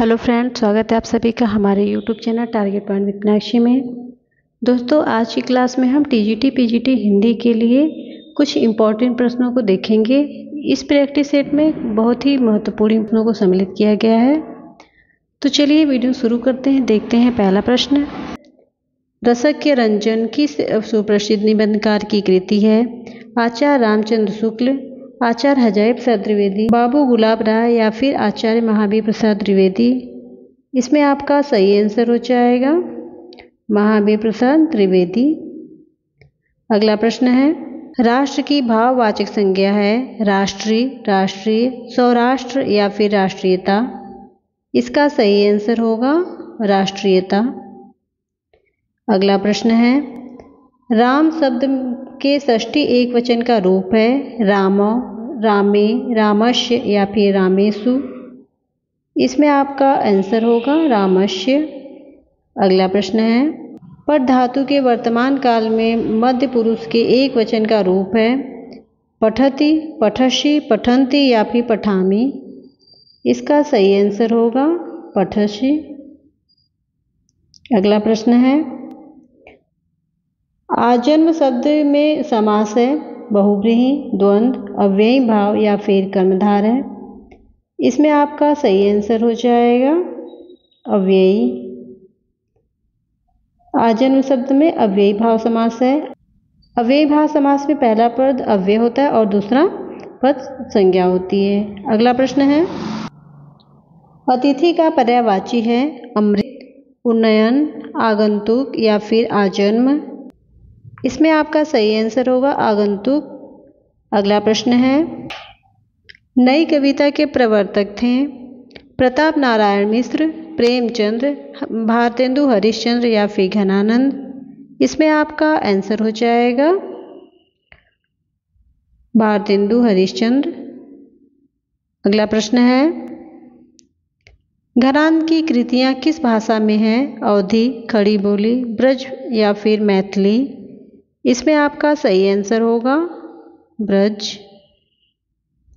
Hello friends, स्वागत है आप सभी का हमारे YouTube channel target point with Meenakshi में। दोस्तों, आज की क्लास में हम टीजीटी पीजीटी हिंदी के लिए कुछ इम्पोर्टेंट प्रश्नों को देखेंगे। इस प्रैक्टिस सेट में बहुत ही महत्वपूर्ण प्रश्नों को सम्मिलित किया गया है। तो चलिए वीडियो शुरू करते हैं। देखते हैं पहला प्रश्न। रसक्य रंजन किस सुप्रसिद्ध निबंधकार की कृति है? आचार्य रामचंद्र शुक्ल, आचार्य हजारी प्रसाद द्विवेदी, बाबू गुलाब राय या फिर आचार्य महावीर प्रसाद द्विवेदी। इसमें आपका सही आंसर हो जाएगा महावीर प्रसाद द्विवेदी। अगला प्रश्न है, राष्ट्र की भाववाचक संज्ञा है राष्ट्रीय, राष्ट्रीय, सौराष्ट्र या फिर राष्ट्रीयता। इसका सही आंसर होगा राष्ट्रीयता। अगला प्रश्न है, राम शब्द के षष्ठी एक वचन का रूप है रामो, रामे, रामस्य या फिर रामेशु। इसमें आपका आंसर होगा रामस्य। अगला प्रश्न है, पठ धातु के वर्तमान काल में मध्य पुरुष के एक वचन का रूप है पठति, पठसि, पठन्ति या फिर पठामि। इसका सही आंसर होगा पठसि। अगला प्रश्न है, आजन्म शब्द में समास है बहुव्रीहि, द्वंद्व, अव्ययी भाव या फिर कर्मधार है। इसमें आपका सही आंसर हो जाएगा अव्ययी। आजन्म शब्द में अव्ययी भाव समास है। अव्ययी भाव समास में पहला पद अव्यय होता है और दूसरा पद संज्ञा होती है। अगला प्रश्न है, अतिथि का पर्यायवाची है अमृत, उन्नयन, आगंतुक या फिर आजन्म। इसमें आपका सही आंसर होगा आगंतुक। अगला प्रश्न है, नई कविता के प्रवर्तक थे प्रताप नारायण मिश्र, प्रेमचंद्र, भारतेंदु हरिश्चंद्र या फिर घनानंद। इसमें आपका आंसर हो जाएगा भारतेंदु हरिश्चंद्र। अगला प्रश्न है, घनानंद की कृतियां किस भाषा में हैं? अवधी, खड़ी बोली, ब्रज या फिर मैथिली। इसमें आपका सही आंसर होगा ब्रज।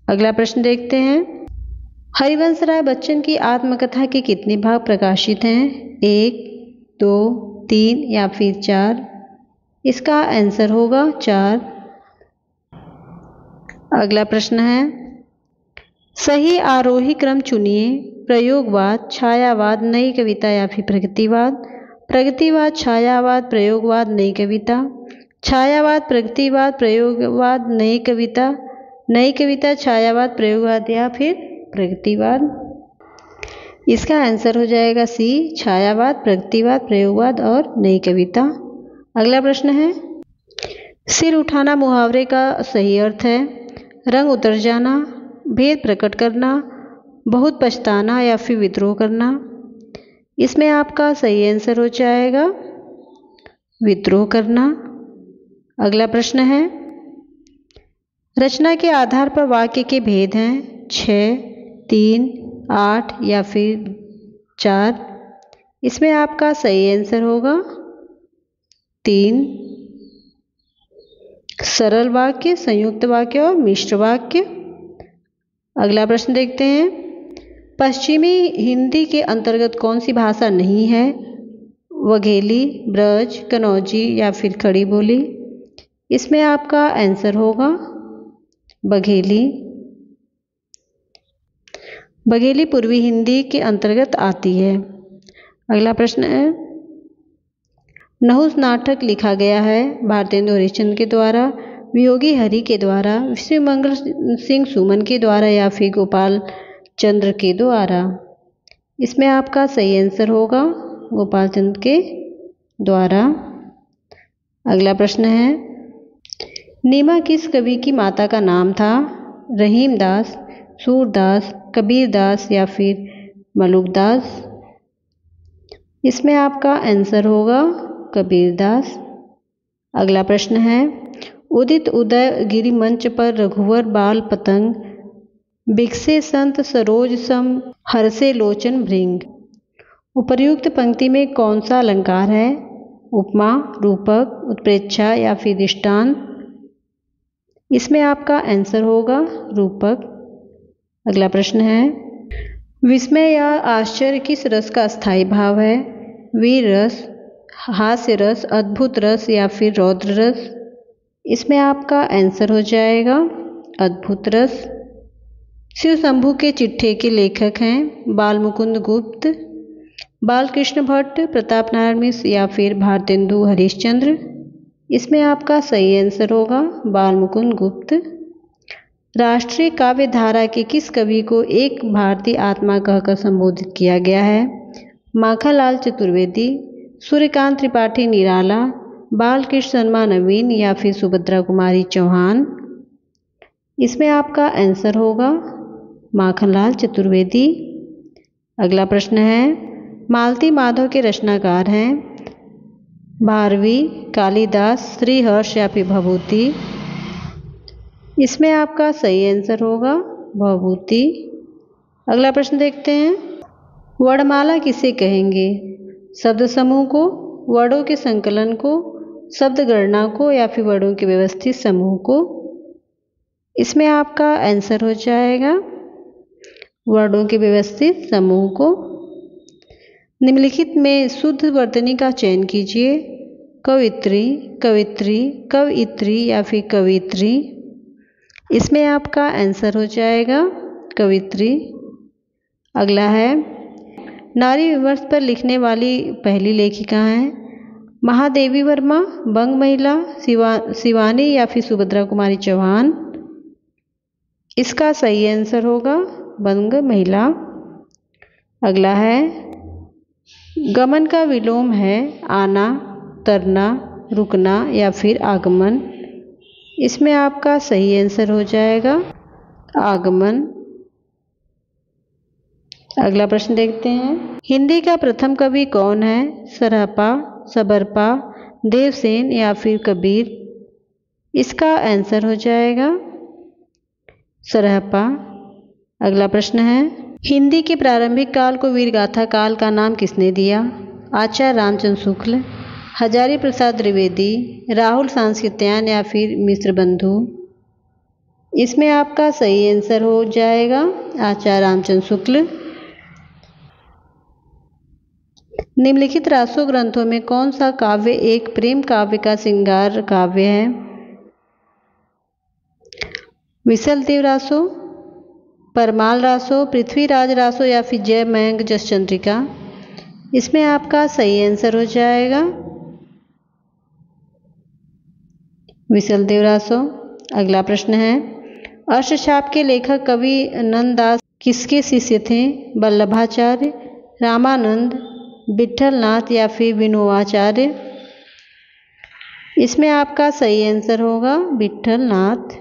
अगला प्रश्न देखते हैं, हरिवंश राय बच्चन की आत्मकथा के कितने भाग प्रकाशित हैं? 1, 2, 3 या फिर 4। इसका आंसर होगा 4। अगला प्रश्न है, सही आरोही क्रम चुनिए प्रयोगवाद, छायावाद, नई कविता या फिर प्रगतिवाद। प्रगतिवाद, छायावाद, प्रयोगवाद, नई कविता। छायावाद, प्रगतिवाद, प्रयोगवाद, नई कविता। नई कविता, छायावाद, प्रयोगवाद या फिर प्रगतिवाद। इसका आंसर हो जाएगा सी, छायावाद, प्रगतिवाद, प्रयोगवाद और नई कविता। अगला प्रश्न है, सिर उठाना मुहावरे का सही अर्थ है रंग उतर जाना, भेद प्रकट करना, बहुत पछताना या फिर विद्रोह करना। इसमें आपका सही आंसर हो जाएगा विद्रोह करना। अगला प्रश्न है, रचना के आधार पर वाक्य के भेद हैं 6, 3, 8 या फिर 4। इसमें आपका सही आंसर होगा 3। सरल वाक्य, संयुक्त वाक्य और मिश्र वाक्य। अगला प्रश्न देखते हैं, पश्चिमी हिंदी के अंतर्गत कौन सी भाषा नहीं है? वघेली, ब्रज, कनौजी या फिर खड़ी बोली। इसमें आपका आंसर होगा बघेली। बघेली पूर्वी हिंदी के अंतर्गत आती है। अगला प्रश्न है, नहुस नाटक लिखा गया है भारतेंदु हरिश्चंद्र के द्वारा, वियोगी हरि के द्वारा, विश्वमंगल सिंह सुमन के द्वारा या फिर गोपाल चंद्र के द्वारा। इसमें आपका सही आंसर होगा गोपाल चंद्र के द्वारा। अगला प्रश्न है, नीमा किस कवि की माता का नाम था? रहीमदास, सूरदास, कबीरदास या फिर मलुकदास। इसमें आपका आंसर होगा कबीरदास। अगला प्रश्न है, उदित उदय गिरि मंच पर रघुवर बाल पतंग, बिकसे संत सरोज सम हरसे लोचन भृंग। उपर्युक्त पंक्ति में कौन सा अलंकार है? उपमा, रूपक, उत्प्रेक्षा या फिर दृष्टांत। इसमें आपका आंसर होगा रूपक। अगला प्रश्न है, विस्मय या आश्चर्य किस रस का स्थायी भाव है? वीर रस, हास्य रस, अद्भुत रस या फिर रौद्र रस? इसमें आपका आंसर हो जाएगा अद्भुत रस। शिव शंभू के चिट्ठे के लेखक हैं बालमुकुंद गुप्त, बालकृष्ण भट्ट, प्रताप नारायण मिश्र या फिर भारतेंदु हरिश्चंद्र? इसमें आपका सही आंसर होगा बालमुकुंद गुप्त। राष्ट्रीय काव्य धारा के किस कवि को एक भारतीय आत्मा कहकर संबोधित किया गया है? माखनलाल चतुर्वेदी, सूर्यकांत त्रिपाठी निराला, बालकृष्ण शर्मा नवीन या फिर सुभद्रा कुमारी चौहान? इसमें आपका आंसर होगा माखनलाल चतुर्वेदी। अगला प्रश्न है, मालती माधव के रचनाकार हैं भारवी, कालिदास, श्रीहर्ष या फिर भभूति? इसमें आपका सही आंसर होगा भभूति। अगला प्रश्न देखते हैं, वर्णमाला किसे कहेंगे? शब्द समूह को, वर्णों के संकलन को, शब्द गणना को या फिर वर्णों के व्यवस्थित समूह को? इसमें आपका आंसर हो जाएगा वर्णों के व्यवस्थित समूह को। निम्नलिखित में शुद्ध वर्तनी का चयन कीजिए। कवित्री, कवित्री, कवयित्री या फिर कवित्री? इसमें आपका आंसर हो जाएगा कवित्री। अगला है, नारी विमर्श पर लिखने वाली पहली लेखिका हैं महादेवी वर्मा, बंग महिला, शिवानी या फिर सुभद्रा कुमारी चौहान? इसका सही आंसर होगा बंग महिला। अगला है, गमन का विलोम है आना, तरना, रुकना या फिर आगमन? इसमें आपका सही आंसर हो जाएगा आगमन। अगला प्रश्न देखते हैं, हिंदी का प्रथम कवि कौन है? सरहपा, सबरपा, देवसेन या फिर कबीर? इसका आंसर हो जाएगा सरहपा। अगला प्रश्न है, हिंदी के प्रारंभिक काल को वीरगाथा काल का नाम किसने दिया? आचार्य रामचंद्र शुक्ल, हजारी प्रसाद द्विवेदी, राहुल सांस्कृत्यायन या फिर मिश्र बंधु? इसमें आपका सही आंसर हो जाएगा आचार्य रामचंद्र शुक्ल। निम्नलिखित रासो ग्रंथों में कौन सा काव्य एक प्रेम काव्य का श्रृंगार काव्य है? विशलदेव रासो, परमाल रासो, पृथ्वीराज रासो या फिर जय मयंक जस चंद्रिका? इसमें आपका सही आंसर हो जाएगा विशलदेव रासो। अगला प्रश्न है, अष्टछाप के लेखक कवि नंददास किसके शिष्य थे? वल्लभाचार्य, रामानंद, विट्ठलनाथ या फिर विनोबाचार्य? इसमें आपका सही आंसर होगा विट्ठलनाथ।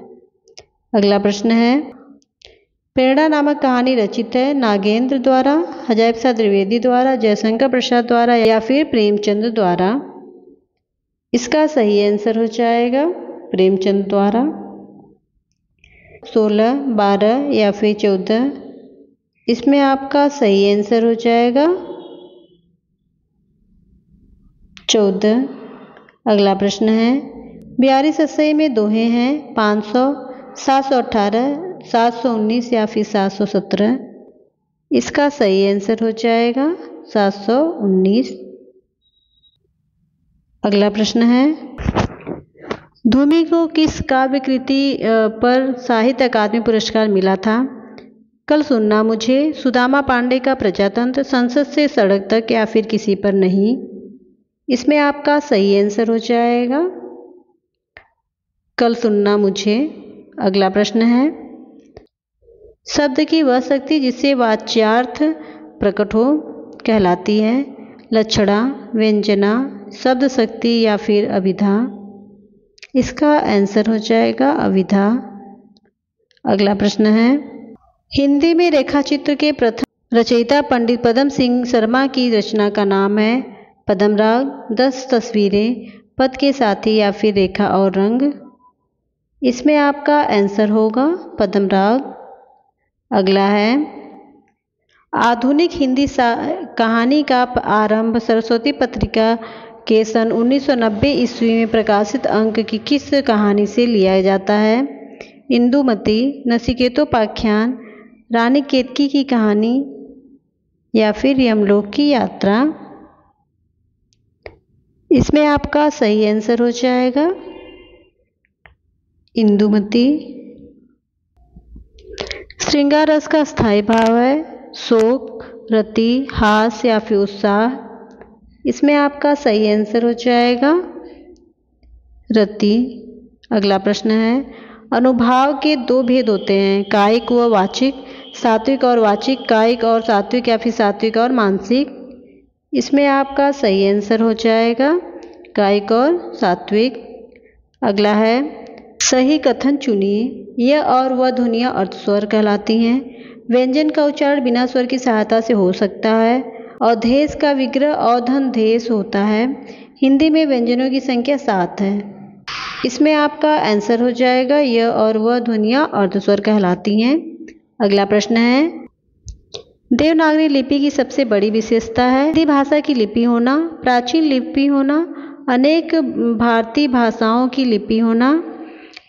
अगला प्रश्न है, प्रेरणा नामक कहानी रचित है नागेंद्र द्वारा, हजारी प्रसाद द्विवेदी द्वारा, जयशंकर प्रसाद द्वारा या फिर प्रेमचंद द्वारा? इसका सही आंसर हो जाएगा प्रेमचंद द्वारा। 16, 12 या फिर 14? इसमें आपका सही आंसर हो जाएगा 14। अगला प्रश्न है, 42 अक्षय में दोहे हैं 500, 718, 719 या फिर 717? इसका सही आंसर हो जाएगा 719। अगला प्रश्न है, धूमि को किस काव्य कृति पर साहित्य अकादमी पुरस्कार मिला था? कल सुनना मुझे, सुदामा पांडे का प्रजातंत्र, संसद से सड़क तक या फिर किसी पर नहीं? इसमें आपका सही आंसर हो जाएगा कल सुनना मुझे। अगला प्रश्न है, शब्द की वह शक्ति जिससे वाच्यार्थ प्रकट हो कहलाती है? लक्षणा, व्यंजना, शब्द शक्ति या फिर अभिधा? इसका आंसर हो जाएगा अभिधा। अगला प्रश्न है, हिंदी में रेखाचित्र के प्रथम रचयिता पंडित पदम सिंह शर्मा की रचना का नाम है पद्मराग, 10 तस्वीरें, पद के साथी या फिर रेखा और रंग? इसमें आपका आंसर होगा पद्मराग। अगला है, आधुनिक हिंदी कहानी का आरंभ सरस्वती पत्रिका के सन 1990 ईस्वी में प्रकाशित अंक की किस कहानी से लिया जाता है? इंदुमती, नचिकेतोपाख्यान, रानी केतकी की कहानी, या फिर यमलोक की यात्रा। इसमें आपका सही आंसर हो जाएगा इंदुमती। श्रृंगार रस का स्थायी भाव है शोक, रति, हास या फिर उत्साह। इसमें आपका सही आंसर हो जाएगा रति। अगला प्रश्न है, अनुभाव के दो भेद होते हैं, कायिक व वाचिक, सात्विक और वाचिक, कायिक और सात्विक या फिर सात्विक और मानसिक। इसमें आपका सही आंसर हो जाएगा कायिक और सात्विक। अगला है, सही कथन चुनिए। यह और वह ध्वनियाँ अर्धस्वर कहलाती हैं। व्यंजन का उच्चारण बिना स्वर की सहायता से हो सकता है। अवधेश का विग्रह अवधनदेश होता है। हिंदी में व्यंजनों की संख्या 7 है। इसमें आपका आंसर हो जाएगा यह और वह ध्वनियाँ अर्धस्वर कहलाती हैं। अगला प्रश्न है, देवनागरी लिपि की सबसे बड़ी विशेषता है हिंदी भाषा की लिपि होना, प्राचीन लिपि होना, अनेक भारतीय भाषाओं की लिपि होना,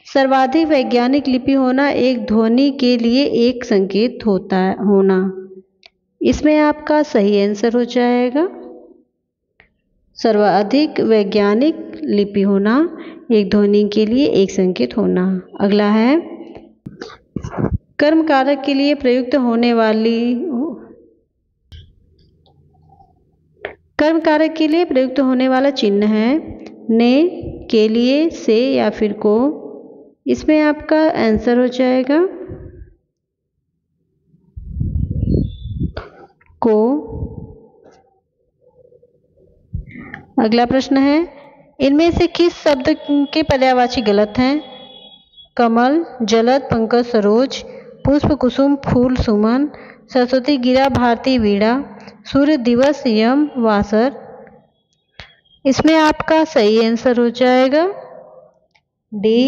सर्वाधिक वैज्ञानिक लिपि होना, एक ध्वनि के लिए एक संकेत होना। इसमें आपका सही आंसर हो जाएगा सर्वाधिक वैज्ञानिक लिपि होना, एक ध्वनि के लिए एक संकेत होना। अगला है, कर्म कारक के लिए प्रयुक्त होने वाली कर्म कारक के लिए प्रयुक्त होने वाला चिन्ह है ने, के लिए, से या फिर को। इसमें आपका आंसर हो जाएगा को। अगला प्रश्न है, इनमें से किस शब्द के पर्यायवाची गलत हैं? कमल, जलद, पंकज, सरोज, पुष्प, कुसुम, फूल, सुमन, सरस्वती, गिरा, भारती, वीणा, सूर्य, दिवस, यम, वासर। इसमें आपका सही आंसर हो जाएगा डी।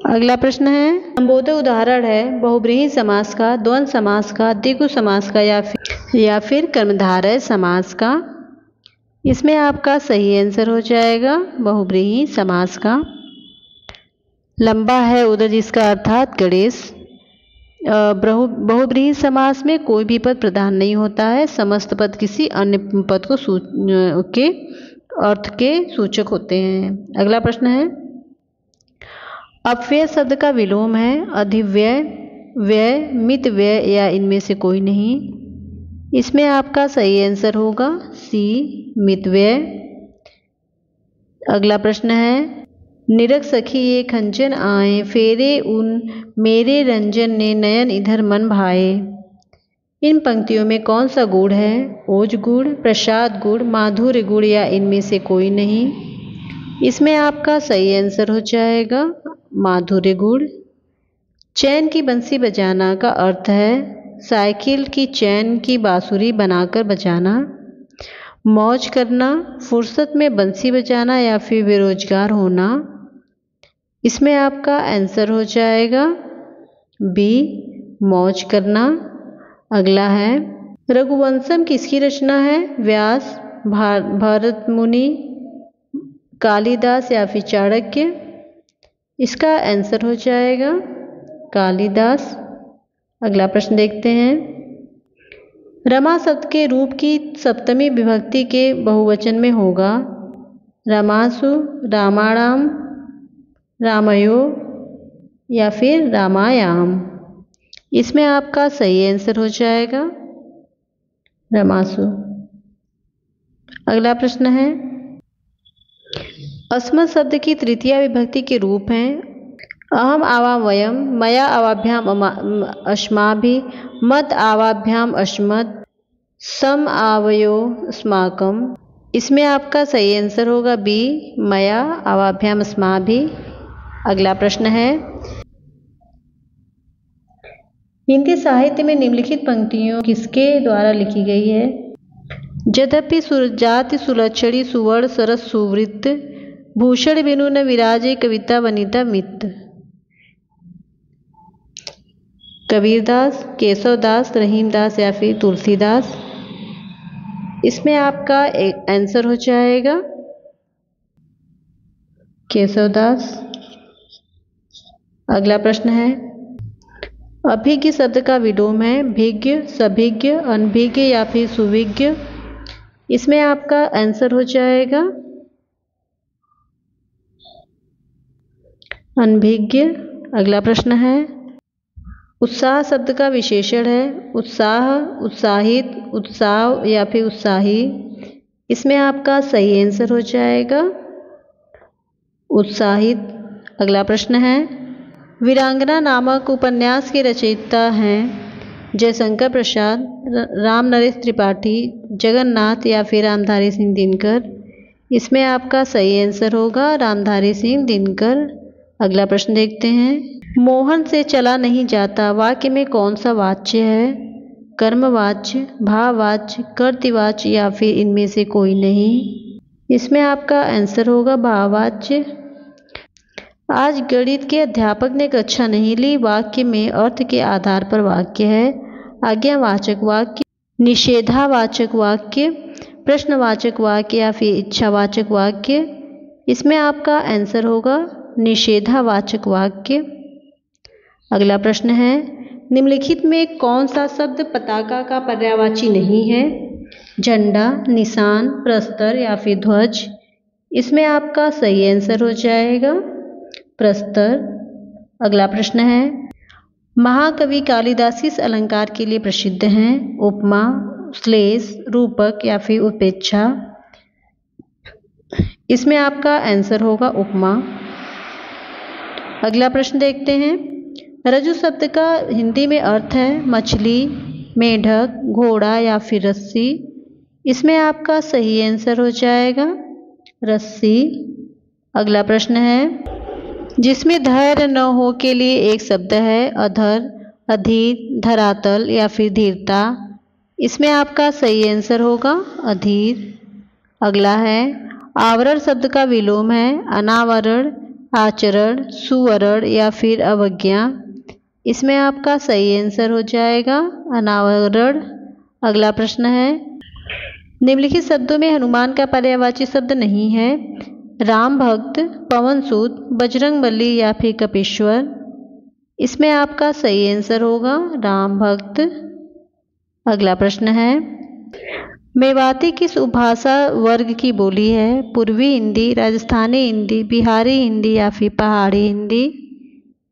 अगला प्रश्न है, संबोधक उदाहरण है बहुब्रीहि समास का, द्वंद्व समास का, द्विगु समास का या फिर कर्मधारय समास का। इसमें आपका सही आंसर हो जाएगा बहुब्रीहि समास का। लंबा है उदर जिसका अर्थात गणेश। बहुब्रीहि समास में कोई भी पद प्रधान नहीं होता है, समस्त पद किसी अन्य पद के अर्थ के सूचक होते हैं। अगला प्रश्न है, अपव्यय शब्द का विलोम है अधिव्यय, व्यय, मितव्यय या इनमें से कोई नहीं। इसमें आपका सही आंसर होगा सी, मितव्यय। अगला प्रश्न है, निरख सखी ये खंजन आए, फेरे उन मेरे रंजन ने नयन इधर मन भाए। इन पंक्तियों में कौन सा गुण है? ओज गुण, प्रसाद गुण, माधुर्य गुण या इनमें से कोई नहीं। इसमें आपका सही आंसर हो जाएगा माधुर्य गुण। चैन की बंसी बजाना का अर्थ है साइकिल की चैन की बांसुरी बनाकर बजाना। मौज करना, फुर्सत में बंसी बजाना या फिर बेरोजगार होना। इसमें आपका आंसर हो जाएगा बी, मौज करना। अगला है, रघुवंशम किसकी रचना है? व्यास, भरत मुनि, कालिदास या फिर चाणक्य। इसका आंसर हो जाएगा कालिदास। अगला प्रश्न देखते हैं, रमा शब्द के रूप की सप्तमी विभक्ति के बहुवचन में होगा रमासु, रामाणाम, रामयो या फिर रामायाम। इसमें आपका सही आंसर हो जाएगा रमासु। अगला प्रश्न है, अस्मत् शब्द की तृतीया विभक्ति के रूप हैं अहम आवाम वयम, मया आवाभ्याम अस्माभिः, मत आवाभ्याम अस्मत्, सम आवयो अस्माकम। इसमें आपका सही आंसर होगा बी, मया आवाभ्याम अस्माभिः। अगला प्रश्न है, हिंदी साहित्य में निम्नलिखित पंक्तियों किसके द्वारा लिखी गई है? यद्यपि सुरजाति सुलक्षणी सुवर्ण सरस सुवृत्त, भूषण बिनु न विराजे कविता वनिता मित। कबीरदास, केशवदास, रहीमदास या फिर तुलसीदास। इसमें आपका आंसर हो जाएगा केशवदास। अगला प्रश्न है, अभिज्ञ शब्द का विलोम है भिज्ञ, सभिज्ञ, अनभिज्ञ या फिर सुविज्ञ। इसमें आपका आंसर हो जाएगा अनभिज्ञ। अगला प्रश्न है उत्साह शब्द का विशेषण है उत्साह, उत्साहित, उत्साह या फिर उत्साही। इसमें आपका सही आंसर हो जाएगा उत्साहित। अगला प्रश्न है वीरांगना नामक उपन्यास के रचयिता हैं जयशंकर प्रसाद, राम नरेश त्रिपाठी, जगन्नाथ या फिर रामधारी सिंह दिनकर। इसमें आपका सही आंसर होगा रामधारी सिंह दिनकर। अगला प्रश्न देखते हैं मोहन से चला नहीं जाता वाक्य में कौन सा वाच्य है? कर्मवाच्य, भाववाच्य, कर्तृवाच्य या फिर इनमें से कोई नहीं। इसमें आपका आंसर होगा भाववाच्य। आज गणित के अध्यापक ने कक्षा नहीं ली वाक्य में अर्थ के आधार पर वाक्य है आज्ञावाचक वाक्य, निषेधावाचक वाक्य, प्रश्नवाचक वाक्य या फिर इच्छावाचक वाक्य। इसमें आपका आंसर होगा निषेधावाचक वाक्य। अगला प्रश्न है निम्नलिखित में कौन सा शब्द पताका का पर्यायवाची नहीं है? झंडा, निशान, प्रस्तर या फिर ध्वज। इसमें आपका सही आंसर हो जाएगा प्रस्तर। अगला प्रश्न है महाकवि कालिदास किस अलंकार के लिए प्रसिद्ध हैं? उपमा, श्लेष, रूपक या फिर उपेक्षा। इसमें आपका आंसर होगा उपमा। अगला प्रश्न देखते हैं रज्जु शब्द का हिंदी में अर्थ है मछली, मेढक, घोड़ा या फिर रस्सी। इसमें आपका सही आंसर हो जाएगा रस्सी। अगला प्रश्न है जिसमें धैर्य न हो के लिए एक शब्द है अधर, अधीर, धरातल या फिर धीरता। इसमें आपका सही आंसर होगा अधीर। अगला है आवरण शब्द का विलोम है अनावरण, आचरण, सुवरण या फिर अवज्ञा। इसमें आपका सही आंसर हो जाएगा अनावरण। अगला प्रश्न है निम्नलिखित शब्दों में हनुमान का पर्यायवाची शब्द नहीं है? राम भक्त, पवन सूत, बजरंगबली या फिर कपीश्वर। इसमें आपका सही आंसर होगा राम भक्त। अगला प्रश्न है मेवाती किस उपभाषा वर्ग की बोली है? पूर्वी हिंदी, राजस्थानी हिंदी, बिहारी हिंदी या फिर पहाड़ी हिंदी।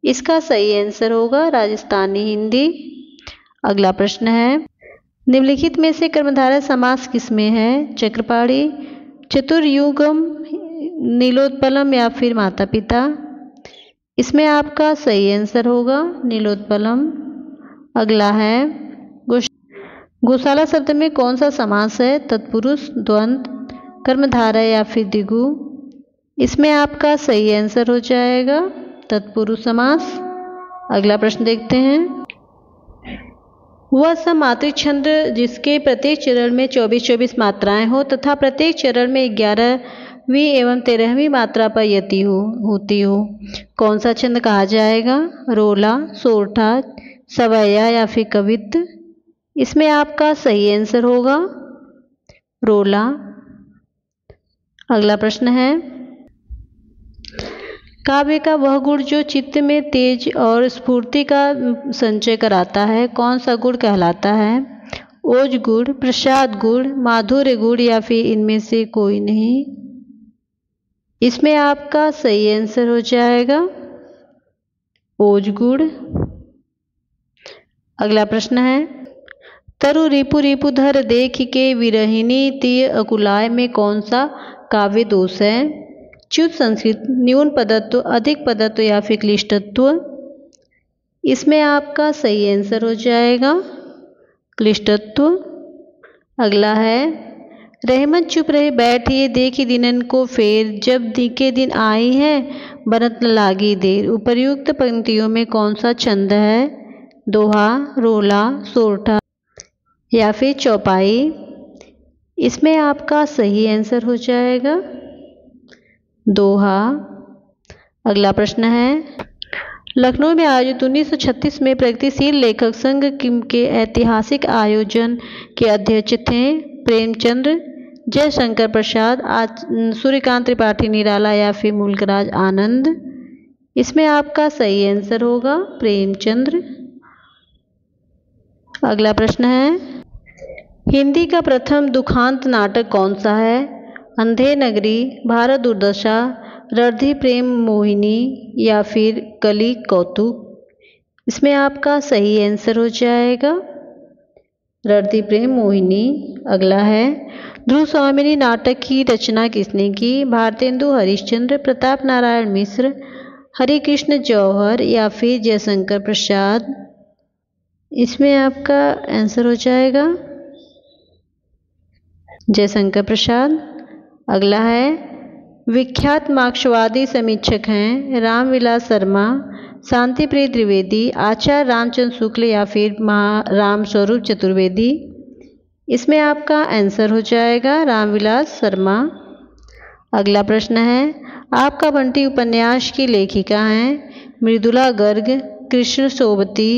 इसका सही आंसर होगा राजस्थानी हिंदी। अगला प्रश्न है निम्नलिखित में से कर्मधारय समास किसमें है? चक्रपाणी, चतुर्युगम, नीलोत्पलम या फिर माता पिता। इसमें आपका सही आंसर होगा नीलोत्पलम। अगला है गौशाला शब्द में कौन सा समास है? तत्पुरुष, द्वंद्व, कर्मधारय या फिर द्विगु। इसमें आपका सही आंसर हो जाएगा तत्पुरुष समास। अगला प्रश्न देखते हैं वह सब मातृक छंद जिसके प्रत्येक चरण में 24-24 मात्राएं हो तथा प्रत्येक चरण में 11वीं एवं 13वीं मात्रा पर यति होती हो कौन सा छंद कहा जाएगा? रोला, सोरठा, सवैया या फिर कवित्त। इसमें आपका सही आंसर होगा रोला। अगला प्रश्न है काव्य का वह गुण जो चित्त में तेज और स्फूर्ति का संचय कराता है कौन सा गुण कहलाता है? ओज गुण, प्रसाद गुण, माधुर्य गुण या फिर इनमें से कोई नहीं। इसमें आपका सही आंसर हो जाएगा ओज गुण। अगला प्रश्न है तरु रिपु रिपु धर देख के विरहिणी तीय अकुलाय में कौन सा काव्य दोष है? च्युत संस्कृत, न्यून पदत्व, अधिक पदत्व या फिर क्लिष्टत्व। इसमें आपका सही आंसर हो जाएगा क्लिष्टत्व। अगला है रहमत चुप रहे बैठिए देखी दिनन को फेर जब के दिन आई है बनत न लागी देर। उपर्युक्त पंक्तियों में कौन सा छंद है? दोहा, रोला, सोरठा या फिर चौपाई। इसमें आपका सही आंसर हो जाएगा दोहा। अगला प्रश्न है लखनऊ में आयोजित 1936 में प्रगतिशील लेखक संघ के ऐतिहासिक आयोजन के अध्यक्ष थे प्रेमचंद्र, जयशंकर प्रसाद, सूर्यकांत त्रिपाठी निराला या फिर मुल्कराज आनंद। इसमें आपका सही आंसर होगा प्रेमचंद्र। अगला प्रश्न है, हिंदी का प्रथम दुखांत नाटक कौन सा है? अंधे नगरी, भारत दुर्दशा, रद्धि प्रेम मोहिनी या फिर कली कौतुक? इसमें आपका सही आंसर हो जाएगा रद्धि प्रेम मोहिनी। अगला है, ध्रुव स्वामिनी नाटक की रचना किसने की? भारतेंदु हरिश्चंद्र, प्रताप नारायण मिश्र, हरिकृष्ण जौहर या फिर जयशंकर प्रसाद? इसमें आपका आंसर हो जाएगा जयशंकर प्रसाद। अगला है, विख्यात मार्क्सवादी समीक्षक हैं रामविलास शर्मा, शांतिप्रिय द्विवेदी, आचार्य रामचंद्र शुक्ल या फिर रामस्वरूप चतुर्वेदी? इसमें आपका आंसर हो जाएगा रामविलास शर्मा। अगला प्रश्न है, आपका बंटी उपन्यास की लेखिका हैं मृदुला गर्ग, कृष्ण सोबती,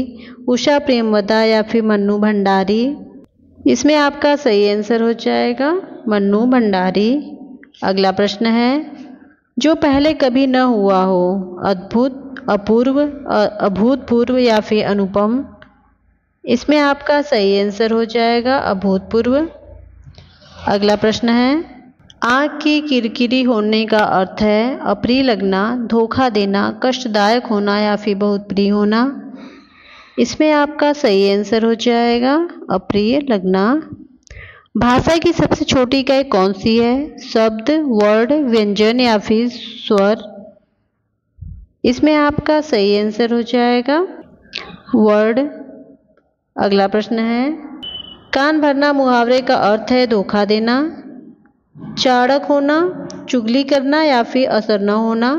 उषा प्रेमवदा या फिर मन्नू भंडारी? इसमें आपका सही आंसर हो जाएगा मन्नू भंडारी। अगला प्रश्न है, जो पहले कभी न हुआ हो, अद्भुत, अपूर्व, अभूतपूर्व या फिर अनुपम? इसमें आपका सही आंसर हो जाएगा अभूतपूर्व। अगला प्रश्न है, आँख की किरकिरी होने का अर्थ है अप्रिय लगना, धोखा देना, कष्टदायक होना या फिर बहुत प्रिय होना? इसमें आपका सही आंसर हो जाएगा अप्रिय लगना। भाषा की सबसे छोटी इकाई कौन सी है? शब्द, वर्ड, व्यंजन या फिर स्वर? इसमें आपका सही आंसर हो जाएगा वर्ड। अगला प्रश्न है, कान भरना मुहावरे का अर्थ है धोखा देना, चाणक होना, चुगली करना या फिर असर न होना?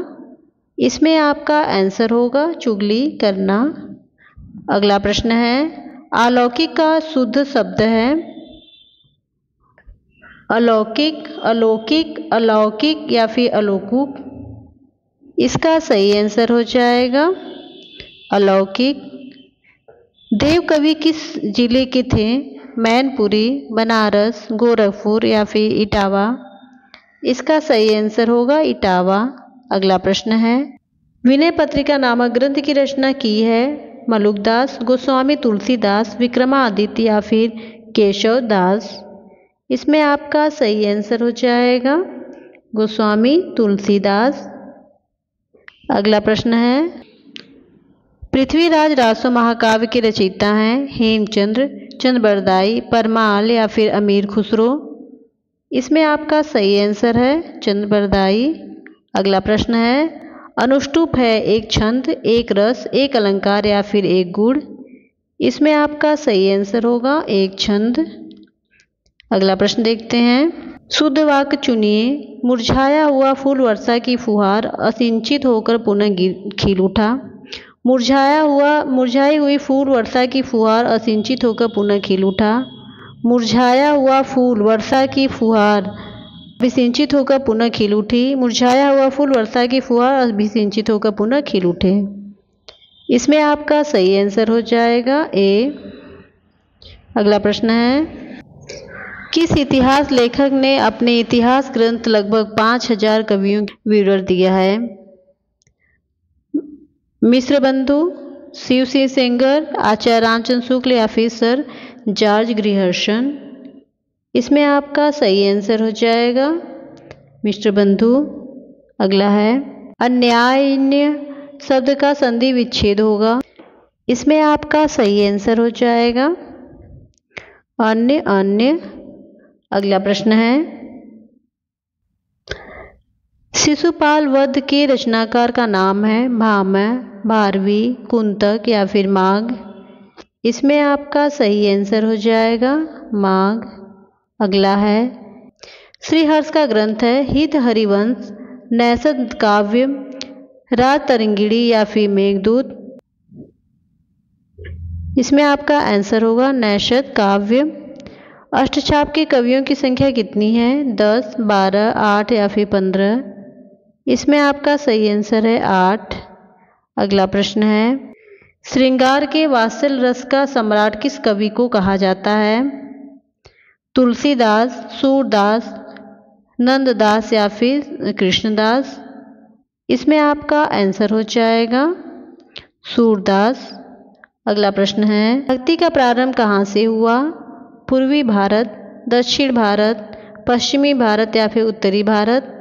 इसमें आपका आंसर होगा चुगली करना। अगला प्रश्न है, अलौकिक का शुद्ध शब्द है अलौकिक, अलौकिक, अलौकिक या फिर अलौकिक? इसका सही आंसर हो जाएगा अलौकिक। देव कवि किस जिले के थे? मैनपुरी, बनारस, गोरखपुर या फिर इटावा? इसका सही आंसर होगा इटावा। अगला प्रश्न है, विनय पत्रिका नामक ग्रंथ की रचना की है मलुकदास, गोस्वामी तुलसीदास, विक्रमादित्य या फिर केशव दास? इसमें आपका सही आंसर हो जाएगा गोस्वामी तुलसीदास। अगला प्रश्न है, पृथ्वीराज रासो महाकाव्य के रचयिता हैं हेमचंद्र, चंद्रबरदाई, परमाल या फिर अमीर खुसरो? इसमें आपका सही आंसर है चंद्रबरदाई। अगला प्रश्न है, अनुष्टुप है एक छंद, एक रस, एक अलंकार या फिर एक गुण? इसमें आपका सही आंसर होगा एक छंद। अगला प्रश्न देखते हैं, शुद्ध वाक्य चुनिए। मुरझाया हुआ फूल वर्षा की फुहार, असिंचित होकर पुनः खिल उठा। मुरझाई हुई फूल वर्षा की फुहार असिंचित होकर पुनः खिल उठा। मुरझाया हुआ फूल वर्षा की फुहार अभिसिंचित होकर पुनः खिल उठी। मुरझाया हुआ फूल वर्षा की फुहार अभिसिंचित होकर पुनः खिल उठे। इसमें आपका सही आंसर हो जाएगा ए। अगला प्रश्न है, किस इतिहास लेखक ने अपने इतिहास ग्रंथ लगभग 5000 कवियों विवरण दिया है? मिश्र बंधु, शिव सिंह सेंगर, आचार्य रामचंद्र शुक्ल या फिर सर जॉर्ज ग्रिहर्सन? इसमें आपका सही आंसर हो जाएगा मिश्र बंधु। अगला है, अन्यायन्य शब्द का संधि विच्छेद होगा। इसमें आपका सही आंसर हो जाएगा अन्य अन्य। अगला प्रश्न है, शिशुपाल वध के रचनाकार का नाम है भामह, भारवी, कुंतक या फिर माघ? इसमें आपका सही आंसर हो जाएगा माघ। अगला है, श्रीहर्ष का ग्रंथ है हित हरिवंश, नैषध काव्य, राज तरंगिणी या फिर मेघदूत? इसमें आपका आंसर होगा नैषध काव्य। अष्टछाप के कवियों की संख्या कितनी है? 10, 12, 8 या फिर 15? इसमें आपका सही आंसर है 8। अगला प्रश्न है, श्रृंगार के वात्सल रस का सम्राट किस कवि को कहा जाता है? तुलसीदास, सूरदास, नंददास या फिर कृष्णदास? इसमें आपका आंसर हो जाएगा सूरदास। अगला प्रश्न है, भक्ति का प्रारंभ कहाँ से हुआ? पूर्वी भारत, दक्षिण भारत, पश्चिमी भारत या फिर उत्तरी भारत?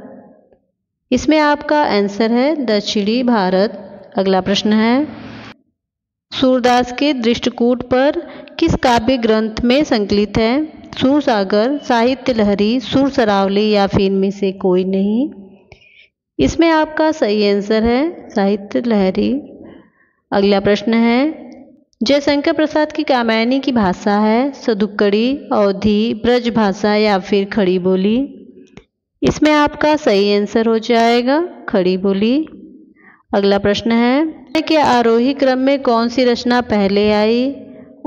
इसमें आपका आंसर है दक्षिणी भारत। अगला प्रश्न है, सूरदास के दृष्टिकूट पर किस काव्य ग्रंथ में संकलित है? सूरसागर, साहित्य लहरी, सुर सरावली या फिर इनमें से कोई नहीं? इसमें आपका सही आंसर है साहित्य लहरी। अगला प्रश्न है, जयशंकर प्रसाद की कात्यायनी की भाषा है सदुक्कड़ी, अवधी, ब्रज भाषा या फिर खड़ी बोली? इसमें आपका सही आंसर हो जाएगा खड़ी बोली। अगला प्रश्न है कि आरोही क्रम में कौन सी रचना पहले आई?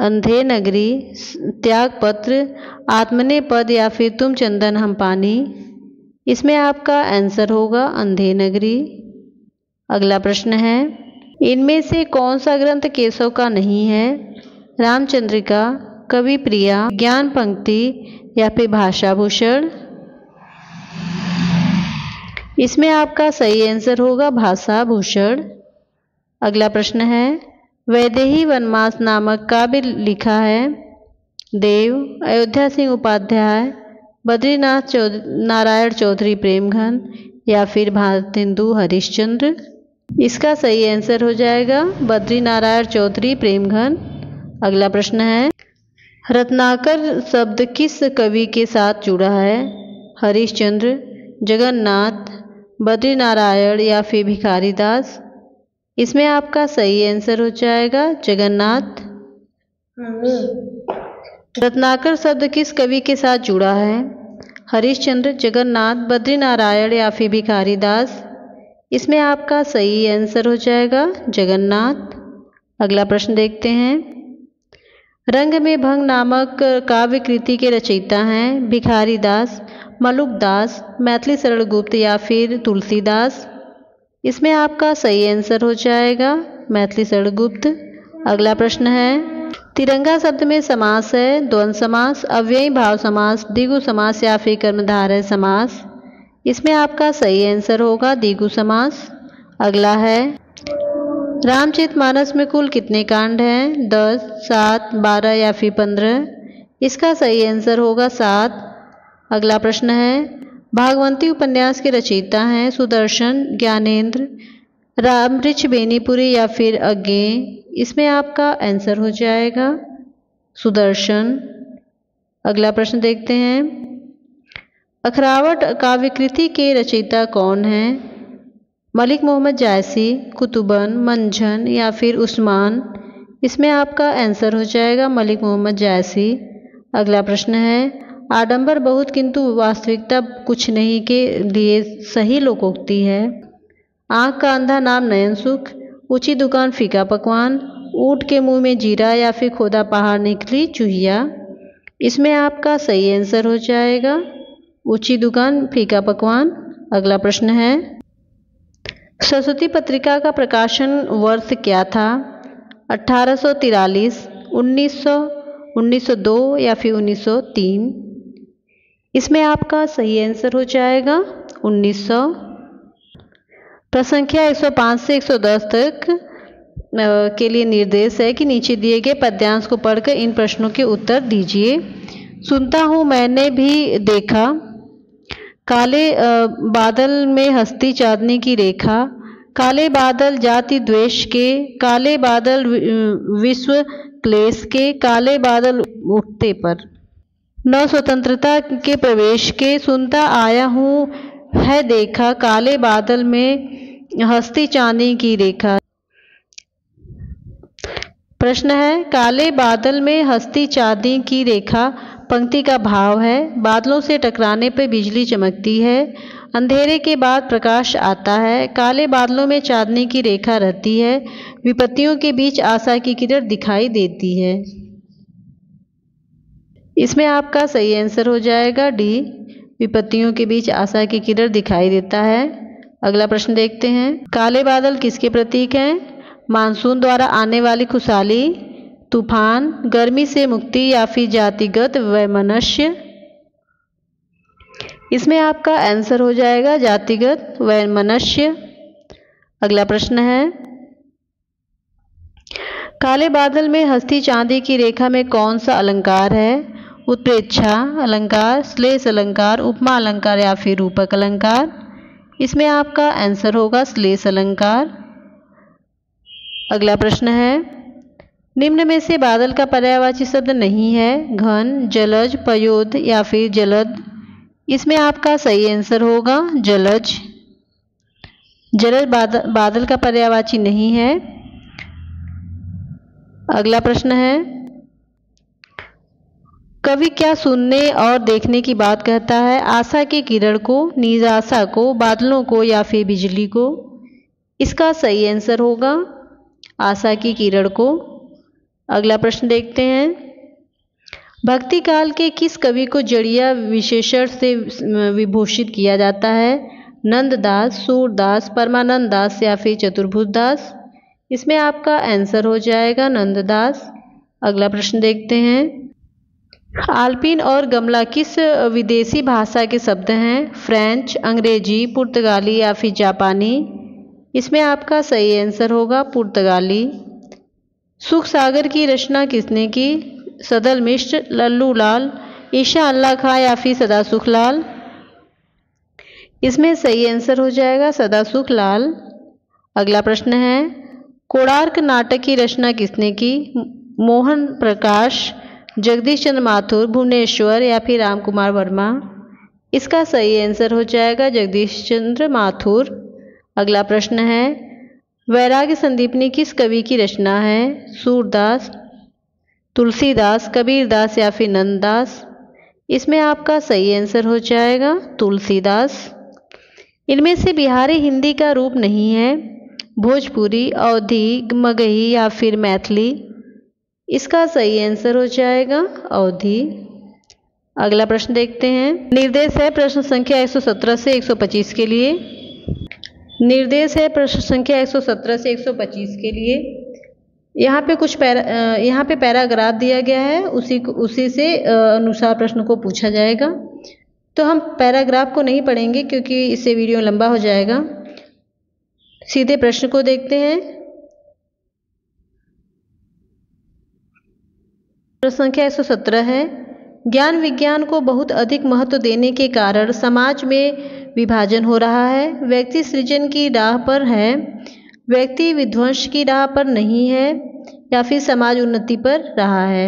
अंधे नगरी, त्यागपत्र, आत्मने पद या फिर तुम चंदन हम पानी? इसमें आपका आंसर होगा अंधे नगरी। अगला प्रश्न है, इनमें से कौन सा ग्रंथ केशव का नहीं है? रामचंद्रिका, कवि प्रिया, ज्ञान पंक्ति या फिर भाषा भूषण? इसमें आपका सही आंसर होगा भाषा भूषण। अगला प्रश्न है, वैदेही वनवास नामक काव्य लिखा है देव, अयोध्या सिंह उपाध्याय, बद्रीनाथ नारायण चौधरी प्रेमघन या फिर भारतेंदु हरिश्चंद्र? इसका सही आंसर हो जाएगा बद्री नारायण चौधरी प्रेमघन। अगला प्रश्न है, रत्नाकर शब्द किस कवि के साथ जुड़ा है? हरिश्चंद्र, जगन्नाथ, बद्री नारायण या फिर भिखारी दास? इसमें आपका सही आंसर हो जाएगा जगन्नाथ। रत्नाकर शब्द किस कवि के साथ जुड़ा है? हरिश्चंद्र, जगन्नाथ, बद्री नारायण या फिर भिखारी दास? इसमें आपका सही आंसर हो जाएगा जगन्नाथ। अगला प्रश्न देखते हैं, रंग में भंग नामक काव्य कृति के रचयिता हैं भिखारी दास, मलुक दास, मैथिली शरण गुप्त या फिर तुलसीदास? इसमें आपका सही आंसर हो जाएगा मैथिली शरण गुप्त। अगला प्रश्न है, तिरंगा शब्द में समास है द्वंद्व समास, अव्ययी भाव समास, द्विगु समास या फिर कर्मधारय समास? इसमें आपका सही आंसर होगा द्विगु समास। अगला है, रामचरितमानस में कुल कितने कांड हैं? 10, 7, 12 या फिर 15? इसका सही आंसर होगा 7। अगला प्रश्न है, भागवंती उपन्यास के रचयिता हैं सुदर्शन, ज्ञानेंद्र, रामवृक्ष बेनीपुरी या फिर अज्ञेय? इसमें आपका आंसर हो जाएगा सुदर्शन। अगला प्रश्न देखते हैं, अखरावट काव्यकृति के रचयिता कौन हैं? मलिक मोहम्मद जायसी, कुतुबन, मंझन या फिर उस्मान? इसमें आपका आंसर हो जाएगा मलिक मोहम्मद जायसी। अगला प्रश्न है, आडंबर बहुत किंतु वास्तविकता कुछ नहीं के लिए सही लोकोक्ति है? आँख का अंधा नाम नयन सुख, ऊंची दुकान फीका पकवान, ऊँट के मुंह में जीरा या फिर खोदा पहाड़ निकली चूहिया? इसमें आपका सही आंसर हो जाएगा ऊंची दुकान फीका पकवान। अगला प्रश्न है, सरस्वती पत्रिका का प्रकाशन वर्ष क्या था? 1843, 1900, 1902 या फिर 1903? इसमें आपका सही आंसर हो जाएगा 1900। प्रसंख्या 105 से 110 तक के लिए निर्देश है कि नीचे दिए गए पद्यांश को पढ़कर इन प्रश्नों के उत्तर दीजिए। सुनता हूँ मैंने भी देखा, काले बादल में हंसती चांदनी की रेखा, काले बादल जाति द्वेष के, काले बादल विश्व क्लेश के, काले बादल उठते पर, नव स्वतंत्रता के प्रवेश के, सुनता आया हूँ है देखा, काले बादल में हंसती चांदनी की रेखा। प्रश्न है, काले बादल में हंसती चांदनी की रेखा पंक्ति का भाव है, बादलों से टकराने पर बिजली चमकती है, अंधेरे के बाद प्रकाश आता है, काले बादलों में चांदनी की रेखा रहती है, विपत्तियों के बीच आशा की किरण दिखाई देती है। इसमें आपका सही आंसर हो जाएगा डी, विपत्तियों के बीच आशा की किरण दिखाई देता है। अगला प्रश्न देखते हैं, काले बादल किसके प्रतीक हैं? मानसून द्वारा आने वाली खुशहाली, तूफान, गर्मी से मुक्ति या फिर जातिगत वैमनस्य? इसमें आपका आंसर हो जाएगा जातिगत वैमनस्य। अगला प्रश्न है, काले बादल में हस्ती चांदी की रेखा में कौन सा अलंकार है? उत्प्रेक्षा अलंकार, श्लेष अलंकार, उपमा अलंकार या फिर रूपक अलंकार। इसमें आपका आंसर होगा श्लेष अलंकार। अगला प्रश्न है, निम्न में से बादल का पर्यायवाची शब्द नहीं है। घन, जलज, पयोध या फिर जलद। इसमें आपका सही आंसर होगा जलज। जलज बादल का पर्यायवाची नहीं है। अगला प्रश्न है, कवि क्या सुनने और देखने की बात कहता है? आशा के किरण को, निराशा को, बादलों को या फिर बिजली को। इसका सही आंसर होगा आशा की किरण को। अगला प्रश्न देखते हैं, भक्ति काल के किस कवि को जड़िया विशेषण से विभूषित किया जाता है? नंददास, सूरदास, परमानंद दास या फिर चतुर्भुज दास। इसमें आपका आंसर हो जाएगा नंददास। अगला प्रश्न देखते हैं, आल्पिन और गमला किस विदेशी भाषा के शब्द हैं? फ्रेंच, अंग्रेजी, पुर्तगाली या फिर जापानी। इसमें आपका सही आंसर होगा पुर्तगाली। सुख सागर की रचना किसने की? सदल मिश्र, लल्लू लाल, ईशा अल्लाह खां या फिर सदासुख लाल। इसमें सही आंसर हो जाएगा सदासुख लाल। अगला प्रश्न है, कोणार्क नाटक की रचना किसने की? मोहन प्रकाश, जगदीश चंद्र माथुर, भुवनेश्वर या फिर राम कुमार वर्मा। इसका सही आंसर हो जाएगा जगदीश चंद्र माथुर। अगला प्रश्न है, वैराग्य संदीपनी किस कवि की रचना है? सूरदास, तुलसीदास, कबीरदास या फिर नंददास। इसमें आपका सही आंसर हो जाएगा तुलसीदास। इनमें से बिहारी हिंदी का रूप नहीं है। भोजपुरी, अवधी, मगही या फिर मैथिली। इसका सही आंसर हो जाएगा अवधी। अगला प्रश्न देखते हैं, निर्देश है प्रश्न संख्या 117 से 125 के लिए। निर्देश है प्रश्न संख्या 117 से 125 के लिए। यहाँ पे पैराग्राफ दिया गया है, उसी से अनुसार प्रश्न को पूछा जाएगा। तो हम पैराग्राफ को नहीं पढ़ेंगे क्योंकि इससे वीडियो लंबा हो जाएगा। सीधे प्रश्न को देखते हैं। प्रश्न संख्या 117 है, ज्ञान विज्ञान को बहुत अधिक महत्व देने के कारण समाज में विभाजन हो रहा है। व्यक्ति सृजन की राह पर है, व्यक्ति विध्वंस की राह पर नहीं है या फिर समाज उन्नति पर रहा है।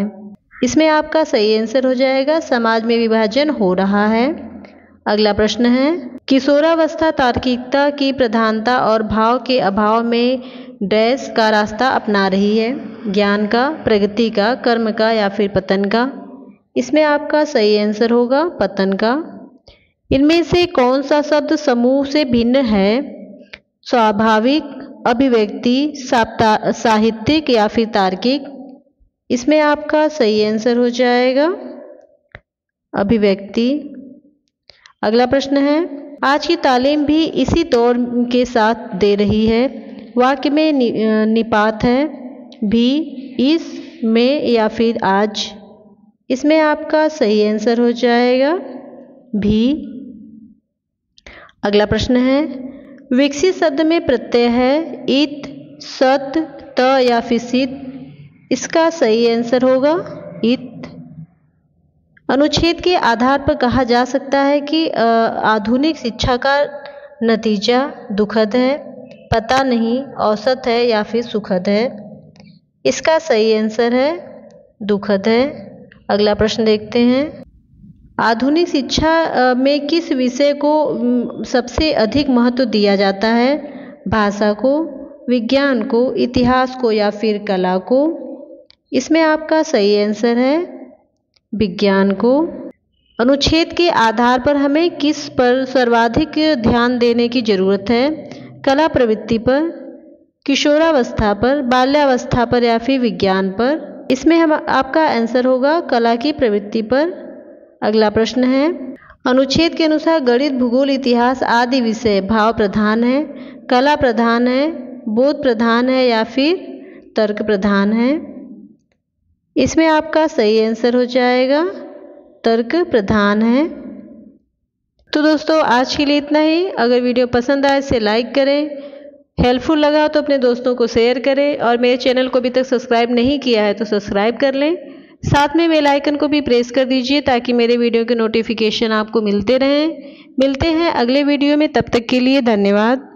इसमें आपका सही आंसर हो जाएगा समाज में विभाजन हो रहा है। अगला प्रश्न है, किशोरावस्था तार्किकता की प्रधानता और भाव के अभाव में डैश का रास्ता अपना रही है? ज्ञान का, प्रगति का, कर्म का या फिर पतन का। इसमें आपका सही आंसर होगा पतन का। इनमें से कौन सा शब्द समूह से भिन्न है? स्वाभाविक, अभिव्यक्ति, साहित्यिक या फिर तार्किक। इसमें आपका सही आंसर हो जाएगा अभिव्यक्ति। अगला प्रश्न है, आज की तालीम भी इसी दौर के साथ दे रही है। वाक्य में निपात है, भी, इस, में या फिर आज। इसमें आपका सही आंसर हो जाएगा भी। अगला प्रश्न है, विकसित शब्द में प्रत्यय है इत, सत, त या फिर सित। इसका सही आंसर होगा इत। अनुच्छेद के आधार पर कहा जा सकता है कि आधुनिक शिक्षा का नतीजा दुखद है, पता नहीं, औसत है या फिर सुखद है। इसका सही आंसर है दुखद है। अगला प्रश्न देखते हैं, आधुनिक शिक्षा में किस विषय को सबसे अधिक महत्व दिया जाता है? भाषा को, विज्ञान को, इतिहास को या फिर कला को। इसमें आपका सही आंसर है विज्ञान को। अनुच्छेद के आधार पर हमें किस पर सर्वाधिक ध्यान देने की जरूरत है? कला प्रवृत्ति पर, किशोरावस्था पर, बाल्यावस्था पर या फिर विज्ञान पर। इसमें आपका आंसर होगा कला की प्रवृत्ति पर। अगला प्रश्न है, अनुच्छेद के अनुसार गणित, भूगोल, इतिहास आदि विषय भाव प्रधान है, कला प्रधान है, बोध प्रधान है या फिर तर्क प्रधान है। इसमें आपका सही आंसर हो जाएगा तर्क प्रधान है। तो दोस्तों आज के लिए इतना ही। अगर वीडियो पसंद आए इसे लाइक करें, हेल्पफुल लगा तो अपने दोस्तों को शेयर करें और मेरे चैनल को अभी तक सब्सक्राइब नहीं किया है तो सब्सक्राइब कर लें। साथ में बेल आइकन को भी प्रेस कर दीजिए ताकि मेरे वीडियो के नोटिफिकेशन आपको मिलते रहें। मिलते हैं अगले वीडियो में, तब तक के लिए धन्यवाद।